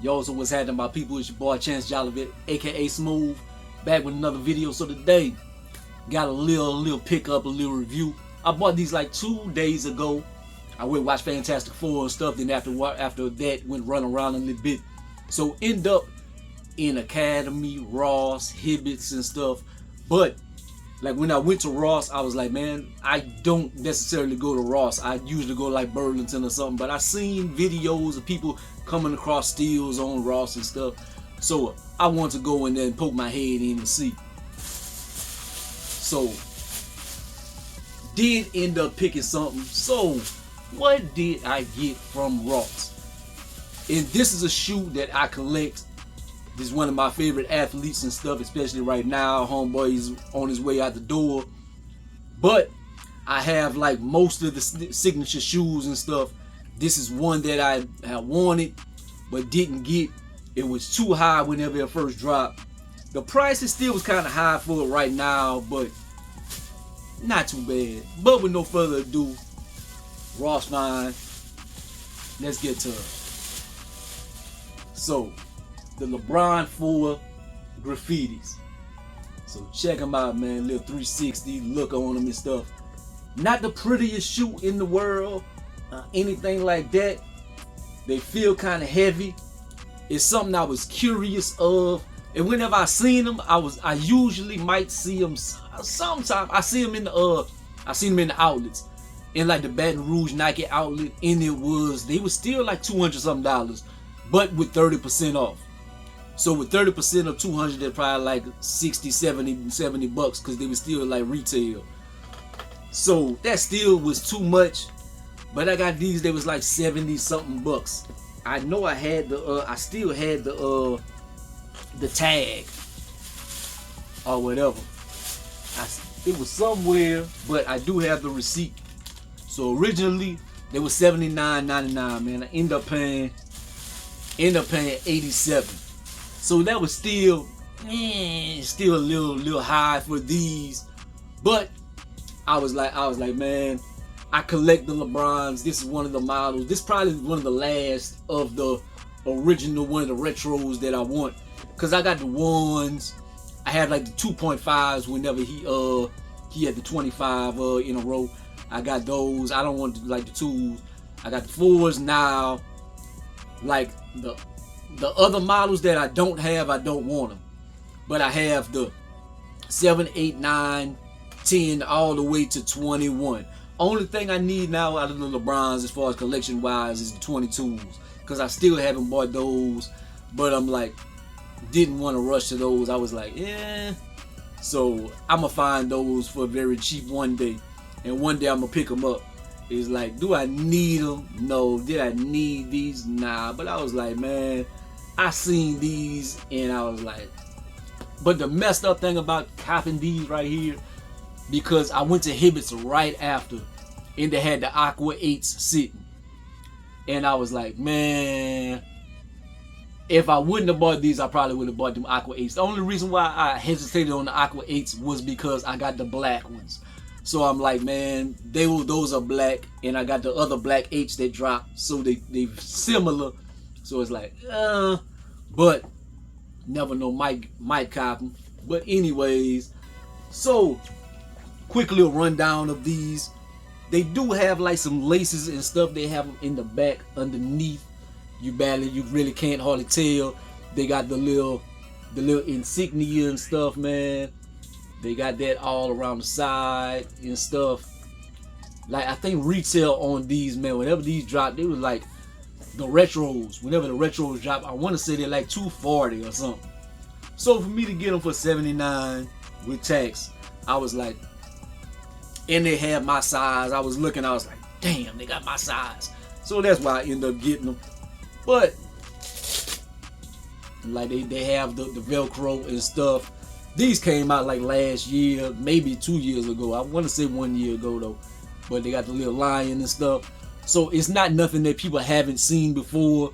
Yo, also what's happening, my people? It's your boy Chance Jollivet, aka Smooth, back with another video. So today, got a little pickup, a little review. I bought these like 2 days ago. I went watch Fantastic Four and stuff. Then after that, went run around a little bit. So end up in Academy, Ross, Hibbets and stuff. But like when I went to Ross, I was like, man, I don't necessarily go to Ross. I usually go to like Burlington or something. But I seen videos of people coming across steals on Ross and stuff. So I want to go in there and poke my head in and see. So did end up picking something. So what did I get from Ross? And this is a shoe that I collect. This is one of my favorite athletes and stuff, especially right now. Homeboy is on his way out the door. But I have like most of the signature shoes and stuff. This is one that I wanted but didn't get. It was too high whenever it first dropped. The price is still was kind of high for it right now, but not too bad. But with no further ado, Ross fine. Let's get to it. So, the LeBron 4 graffitis. So check them out, man. Little 360 look on them and stuff. Not the prettiest shoe in the world, anything like that. They feel kind of heavy. It's something I was curious of, and whenever I seen them, I usually might see them. Sometimes I see them in the outlets, in like the Baton Rouge Nike outlet, and they were still like $200 something, but with 30% off. So with 30% of 200, they're probably like 60, 70 bucks, because they were still like retail. So that still was too much. But I got these, they was like 70 something bucks. I know I had I still had the tag or whatever. It was somewhere, but I do have the receipt. So originally they were $79.99, man. I end up paying $87. So that was still a little high for these. But I was like, man, I collect the LeBrons. This is one of the models. This is probably one of the last of the original, one of the retros that I want. Cause I got the ones. I had like the 2.5s whenever he had the 25 in a row. I got those. I don't want like the 2s. I got the 4s now. Like the other models that I don't have, I don't want them. But I have the 7, 8, 9, 10, all the way to 21. Only thing I need now out of the LeBrons as far as collection wise is the 22s, because I still haven't bought those. But I'm like, didn't want to rush to those. I was like, yeah. So I'm gonna find those for very cheap one day, and one day I'm gonna pick them up. It's like, do I need them? No. Did I need these? Nah. But I was like, man, I seen these and I was like, but the messed up thing about copping these right here, because I went to Hibbets right after, and they had the Aqua 8s sitting. And I was like, man, if I wouldn't have bought these, I probably would have bought them Aqua 8s. The only reason why I hesitated on the Aqua 8s was because I got the black ones. So I'm like, man, those are black, and I got the other black 8s that dropped, so they similar. So it's like, but never know, might cop them. But anyways, so quickly a rundown of these. They do have like some laces and stuff. They have them in the back underneath. You really can't hardly tell. They got the little insignia and stuff, man. They got that all around the side and stuff. Like, I think retail on these, man, whenever these dropped, they was like the retros. Whenever the retros drop, I want to say they're like $240 or something. So for me to get them for $79 with tax, I was like, and they had my size. I was looking, I was like, damn, they got my size. So that's why I ended up getting them. But like they have the Velcro and stuff. These came out like last year, maybe 2 years ago. I want to say 1 year ago though. But they got the little lion and stuff. So it's not nothing that people haven't seen before.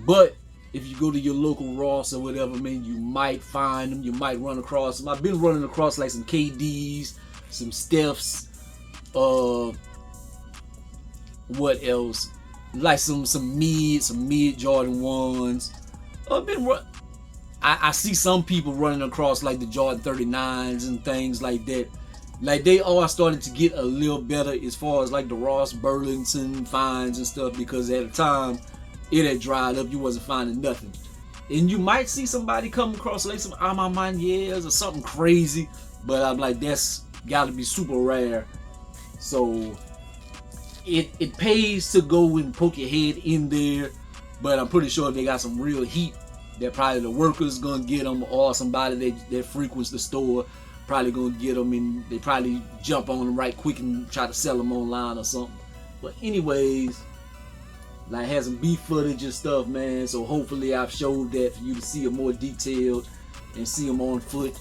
But if you go to your local Ross or whatever, man, you might find them. You might run across them. I've been running across like some KDs, some Stephs, what else? like some mid Jordan 1s. I see some people running across like the Jordan 39s and things like that. Like they are starting to get a little better as far as like the Ross Burlington finds and stuff, because at the time it had dried up, you wasn't finding nothing. And you might see somebody come across like some Amamanyas or something crazy, but I'm like, that's gotta be super rare. So it pays to go and poke your head in there, but I'm pretty sure if they got some real heat, that probably the workers gonna get them, or somebody that frequents the store probably gonna get them, and they probably jump on them right quick and try to sell them online or something. But anyways, like, I had some beef footage and stuff, man, so hopefully I've showed that for you to see them more detailed and see them on foot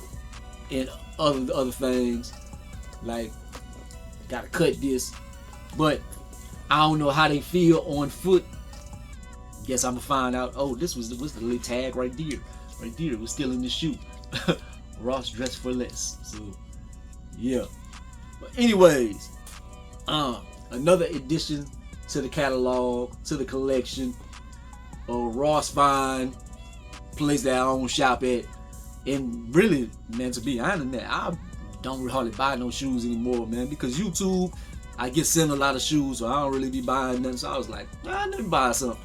and other things. Like, gotta cut this, but I don't know how they feel on foot. Guess I'm gonna find out. Oh, this was the little tag right there. Right there, it was still in the shoe. Ross dressed for less. So yeah. But anyways, another addition to the catalog, to the collection. Ross find, place that I don't shop at. And really, man, to be honest, man, I don't hardly buy no shoes anymore, man, because YouTube, I get sent a lot of shoes, so I don't really be buying nothing. So I was like, let me buy something.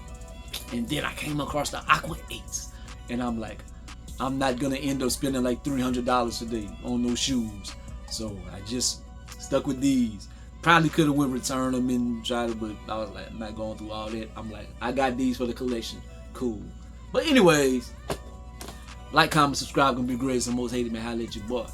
And then I came across the Aqua 8s, and I'm like, I'm not gonna end up spending like $300 today on those shoes. So I just stuck with these. Probably could have went return them and tried to, but I was like, I'm not going through all that. I'm like, I got these for the collection. Cool. But anyways, like, comment, subscribe, gonna be great. It's the most hated man. Holla at your boy.